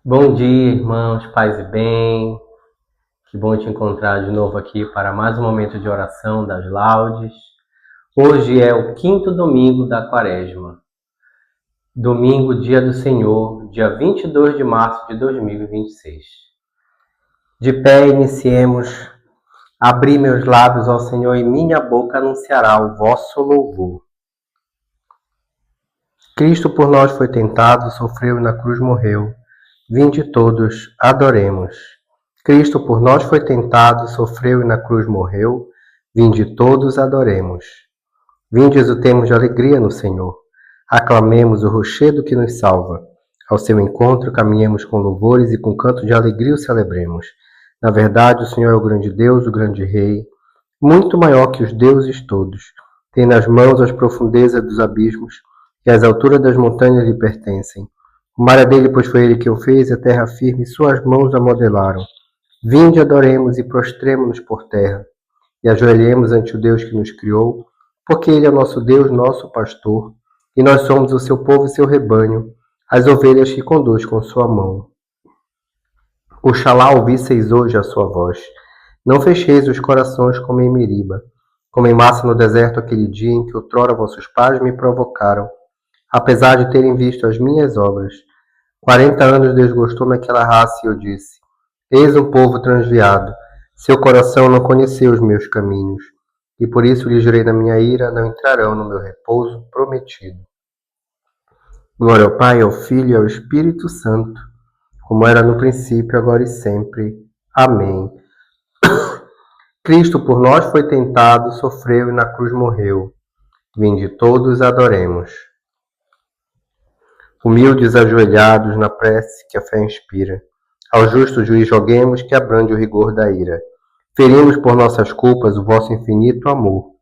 Bom dia, irmãos, paz e bem. Que bom te encontrar de novo aqui para mais um momento de oração das laudes. Hoje é o quinto domingo da Quaresma. Domingo, dia do Senhor, dia 22 de março de 2026. De pé, iniciemos. Abri meus lábios ao Senhor e minha boca anunciará o vosso louvor. Cristo por nós foi tentado, sofreu e na cruz morreu. Vinde todos, adoremos. Cristo por nós foi tentado, sofreu e na cruz morreu. Vinde todos, adoremos. Vinde exultemos de alegria no Senhor. Aclamemos o rochedo que nos salva. Ao seu encontro caminhemos com louvores e com canto de alegria o celebremos. Na verdade, o Senhor é o grande Deus, o grande Rei, muito maior que os deuses todos. Tem nas mãos as profundezas dos abismos e as alturas das montanhas lhe pertencem. O mar é dele, pois foi ele que o fez, e a terra firme, suas mãos a modelaram. Vinde, adoremos e prostremo-nos por terra, e ajoelhemos ante o Deus que nos criou, porque ele é nosso Deus, nosso pastor, e nós somos o seu povo e seu rebanho, as ovelhas que conduz com sua mão. Oxalá ouvisseis hoje a sua voz. Não fecheis os corações como em Meriba, como em massa no deserto aquele dia em que outrora vossos pais me provocaram, apesar de terem visto as minhas obras. 40 anos desgostou-me aquela raça e eu disse: eis um povo transviado, seu coração não conheceu os meus caminhos, e por isso lhe jurei na minha ira, não entrarão no meu repouso prometido. Glória ao Pai, ao Filho e ao Espírito Santo, como era no princípio, agora e sempre. Amém. Cristo por nós foi tentado, sofreu e na cruz morreu. Vinde todos, adoremos. Humildes ajoelhados na prece que a fé inspira, ao justo juiz joguemos que abrande o rigor da ira. Ferimos por nossas culpas o vosso infinito amor,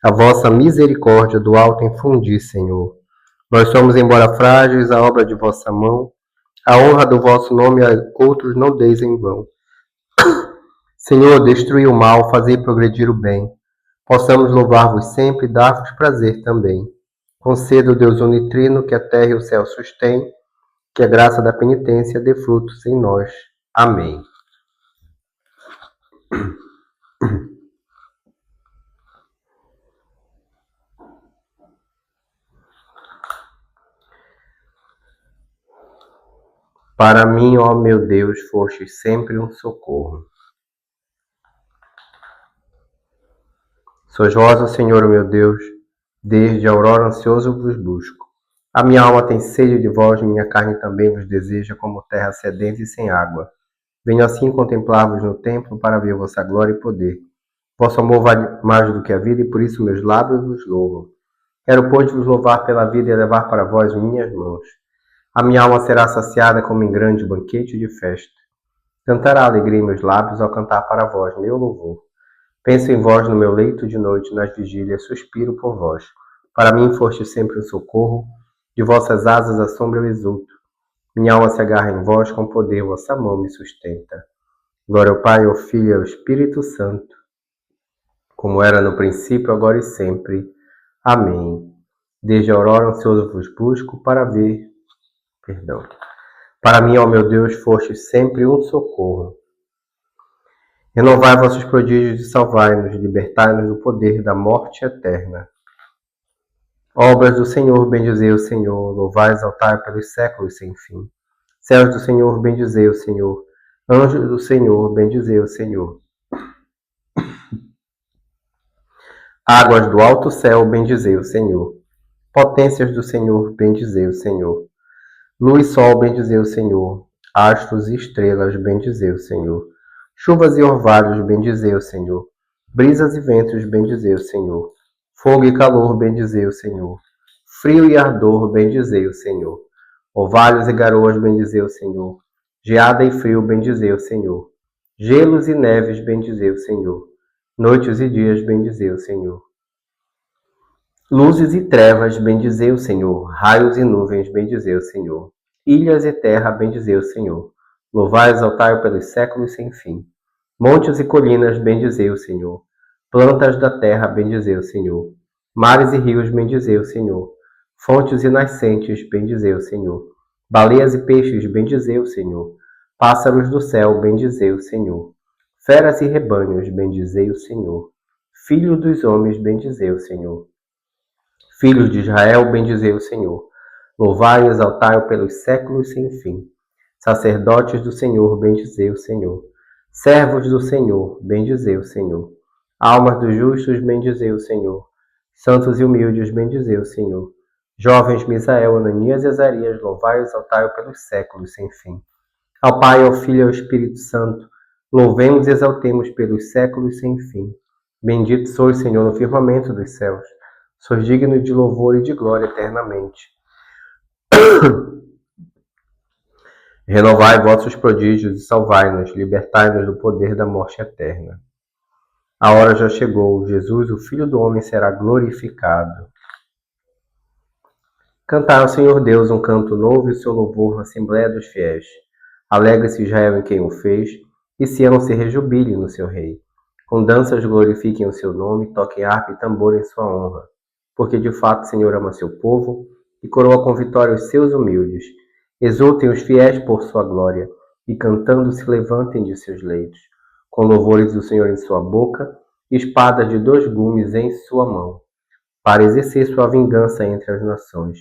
a vossa misericórdia do alto infundi, Senhor. Nós somos, embora frágeis, a obra de vossa mão, a honra do vosso nome a outros não deis em vão. Senhor, destruí o mal, fazei progredir o bem, possamos louvar-vos sempre e dar-vos prazer também. Conceda, Deus unitrino, que a terra e o céu sustém, que a graça da penitência dê frutos em nós. Amém. Para mim, ó meu Deus, fostes sempre um socorro. Sois vós, ó Senhor, meu Deus, desde a aurora ansioso vos busco. A minha alma tem sede de vós, minha carne também vos deseja, como terra sedenta e sem água. Venho assim contemplar-vos no templo para ver vossa glória e poder. Vosso amor vale mais do que a vida e por isso meus lábios vos louvam. Quero, pois, vos louvar pela vida e levar para vós minhas mãos. A minha alma será saciada como em grande banquete de festa. Cantará alegria em meus lábios ao cantar para vós meu louvor. Penso em vós no meu leito de noite, nas vigílias, suspiro por vós. Para mim foste sempre um socorro, de vossas asas a sombra eu exulto. Minha alma se agarra em vós, com poder vossa mão me sustenta. Glória ao Pai, ao Filho e ao Espírito Santo, como era no princípio, agora e sempre. Amém. Desde a aurora ansioso vos busco para ver. Para mim, ó meu Deus, foste sempre um socorro. Renovai vossos prodígios e salvai-nos, libertai-nos do poder da morte eterna. Obras do Senhor, bendizei o Senhor, louvai e exaltai pelos séculos sem fim. Céus do Senhor, bendizei o Senhor. Anjos do Senhor, bendizei o Senhor. Águas do alto céu, bendizei o Senhor. Potências do Senhor, bendizei o Senhor. Luz e sol, bendizei o Senhor. Astros e estrelas, bendizei o Senhor. Chuvas e orvalhos, bendizei o Senhor. Brisas e ventos, bendizei o Senhor. Fogo e calor, bendizei o Senhor. Frio e ardor, bendizei o Senhor. Orvalhos e garoas, bendizei o Senhor. Geada e frio, bendizei o Senhor. Gelos e neves, bendizei o Senhor. Noites e dias, bendizei o Senhor. Luzes e trevas, bendizei o Senhor. Raios e nuvens, bendizei o Senhor. Ilhas e terra, bendizei o Senhor. Louvai e exaltai pelos séculos sem fim. Montes e colinas, bendizei o Senhor. Plantas da terra, bendizei o Senhor. Mares e rios, bendizei o Senhor. Fontes e nascentes, bendizei o Senhor. Baleias e peixes, bendizei o Senhor. Pássaros do céu, bendizei o Senhor. Feras e rebanhos, bendizei o Senhor. Filho dos homens, bendizei o Senhor. Filhos de Israel, bendizei o Senhor. Louvai e exaltai-o pelos séculos sem fim. Sacerdotes do Senhor, bendizei o Senhor. Servos do Senhor, bendizei o Senhor. Almas dos justos, bendizei o Senhor. Santos e humildes, bendizei o Senhor. Jovens Misael, Ananias e Azarias, louvai e exaltai-o pelos séculos sem fim. Ao Pai, ao Filho e ao Espírito Santo, louvemos e exaltemos pelos séculos sem fim. Bendito sois, Senhor, no firmamento dos céus. Sois digno de louvor e de glória eternamente. Renovai vossos prodígios e salvai-nos, libertai-nos do poder da morte eterna. A hora já chegou, Jesus, o Filho do Homem, será glorificado. Cantai ao Senhor Deus um canto novo e o seu louvor na Assembleia dos Fiéis. Alegre-se Israel em quem o fez, e Sião se rejubile no seu rei. Com danças glorifiquem o seu nome, toquem harpa e tambor em sua honra. Porque de fato o Senhor ama seu povo e coroa com vitória os seus humildes. Exultem os fiéis por sua glória, e cantando se levantem de seus leitos, com louvores do Senhor em sua boca, e espadas de 2 gumes em sua mão, para exercer sua vingança entre as nações,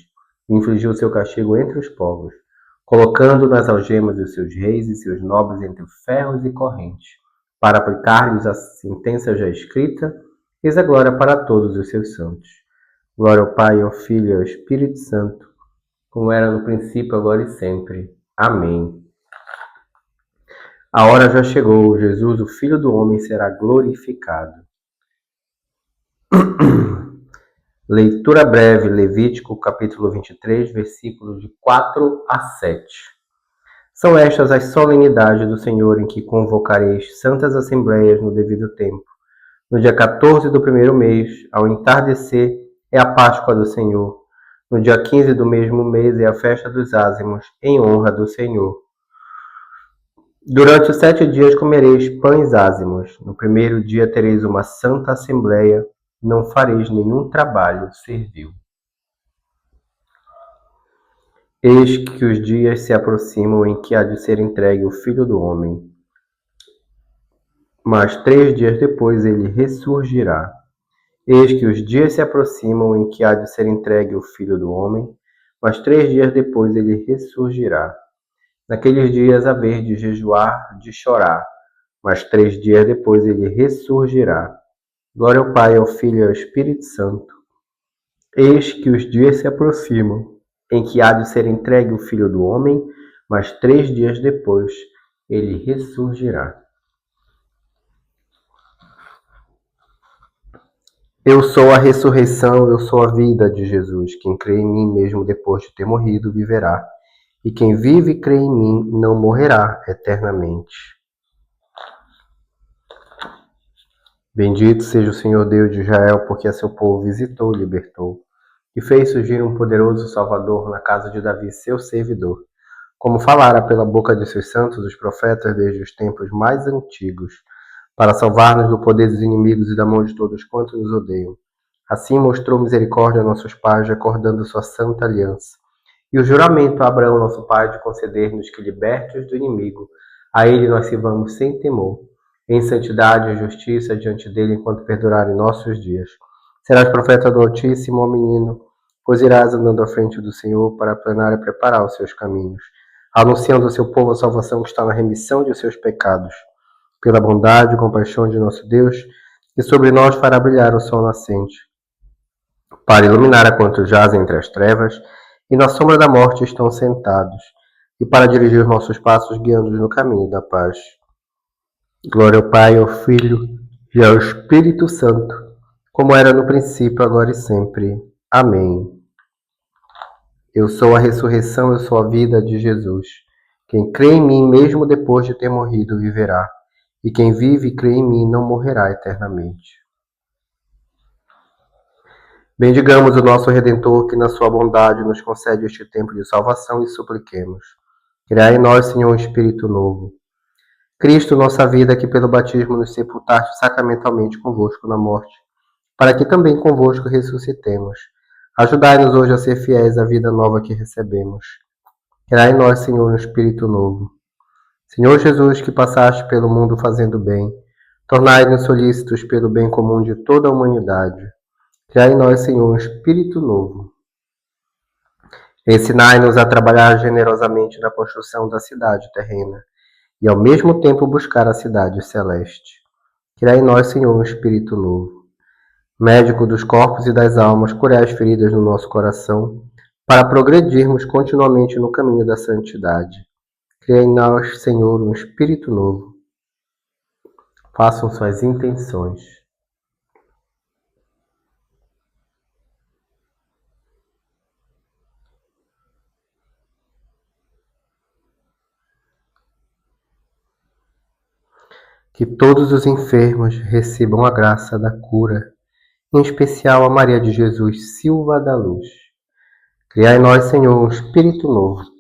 e infligir o seu castigo entre os povos, colocando nas algemas os seus reis e seus nobres entre ferros e correntes, para aplicar-lhes a sentença já escrita, eis a glória para todos os seus santos. Glória ao Pai, ao Filho e ao Espírito Santo, como era no princípio, agora e sempre. Amém. A hora já chegou, Jesus, o Filho do Homem, será glorificado. Leitura breve, Levítico, capítulo 23, versículos de 4 a 7. São estas as solenidades do Senhor em que convocareis santas assembleias no devido tempo. No dia 14 do primeiro mês, ao entardecer, é a Páscoa do Senhor. No dia 15 do mesmo mês é a festa dos ázimos, em honra do Senhor. Durante os 7 dias comereis pães ázimos. No primeiro dia tereis uma santa assembleia, não fareis nenhum trabalho servil. Eis que os dias se aproximam em que há de ser entregue o Filho do Homem. Mas 3 dias depois ele ressurgirá. Eis que os dias se aproximam em que há de ser entregue o Filho do Homem, mas 3 dias depois ele ressurgirá. Naqueles dias haver de jejuar, de chorar, mas 3 dias depois ele ressurgirá. Glória ao Pai, ao Filho e ao Espírito Santo. Eis que os dias se aproximam em que há de ser entregue o Filho do Homem, mas 3 dias depois ele ressurgirá. Eu sou a ressurreição, eu sou a vida de Jesus. Quem crê em mim, mesmo depois de ter morrido, viverá. E quem vive e crê em mim, não morrerá eternamente. Bendito seja o Senhor Deus de Israel, porque a seu povo visitou e libertou, e fez surgir um poderoso Salvador na casa de Davi, seu servidor, como falara pela boca de seus santos os profetas desde os tempos mais antigos, para salvar-nos do poder dos inimigos e da mão de todos quantos nos odeiam. Assim mostrou misericórdia a nossos pais, recordando sua santa aliança, e o juramento a Abraão, nosso pai, de conceder-nos que, libertos do inimigo, a ele nós sirvamos sem temor, em santidade e justiça diante dele, enquanto perdurarem nossos dias. Serás profeta do Altíssimo, ó menino, pois irás andando à frente do Senhor para aplanar e preparar os seus caminhos, anunciando ao seu povo a salvação que está na remissão de seus pecados. Pela bondade e compaixão de nosso Deus, que sobre nós fará brilhar o sol nascente, para iluminar a quantos jazem entre as trevas e na sombra da morte estão sentados, e para dirigir os nossos passos guiando-os no caminho da paz. Glória ao Pai, ao Filho e ao Espírito Santo, como era no princípio, agora e sempre. Amém. Eu sou a ressurreição, eu sou a vida de Jesus. Quem crê em mim, mesmo depois de ter morrido, viverá. E quem vive e crê em mim não morrerá eternamente. Bendigamos o nosso Redentor, que na sua bondade nos concede este tempo de salvação, e supliquemos. Criai em nós, Senhor, um espírito novo. Cristo, nossa vida, que pelo batismo nos sepultaste sacramentalmente convosco na morte, para que também convosco ressuscitemos. Ajudai-nos hoje a ser fiéis à vida nova que recebemos. Criai em nós, Senhor, um espírito novo. Senhor Jesus, que passaste pelo mundo fazendo bem, tornai-nos solícitos pelo bem comum de toda a humanidade. Criai em nós, Senhor, um espírito novo. Ensinai-nos a trabalhar generosamente na construção da cidade terrena e, ao mesmo tempo, buscar a cidade celeste. Criai em nós, Senhor, um espírito novo. Médico dos corpos e das almas, curai as feridas no nosso coração, para progredirmos continuamente no caminho da santidade. Criai em nós, Senhor, um espírito novo. Façam suas intenções. Que todos os enfermos recebam a graça da cura, em especial a Maria de Jesus Silva da Luz. Criai em nós, Senhor, um espírito novo.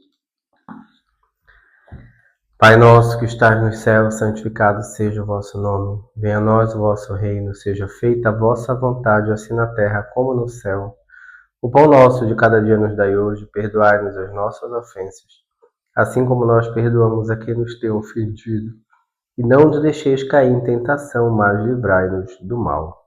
Pai nosso que estás nos céus, santificado seja o vosso nome. Venha a nós o vosso reino, seja feita a vossa vontade, assim na terra como no céu. O pão nosso de cada dia nos dai hoje, perdoai-nos as nossas ofensas, assim como nós perdoamos a quem nos tem ofendido. E não nos deixeis cair em tentação, mas livrai-nos do mal.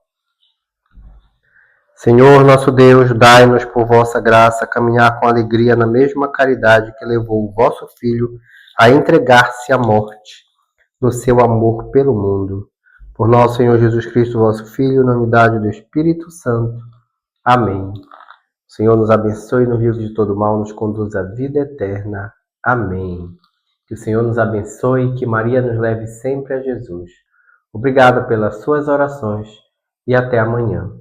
Senhor nosso Deus, dai-nos por vossa graça caminhar com alegria na mesma caridade que levou o vosso Filho a entregar-se à morte, no seu amor pelo mundo. Por nosso Senhor Jesus Cristo, vosso Filho, na unidade do Espírito Santo. Amém. O Senhor nos abençoe, nos livre de todo mal, nos conduz à vida eterna. Amém. Que o Senhor nos abençoe e que Maria nos leve sempre a Jesus. Obrigado pelas suas orações e até amanhã.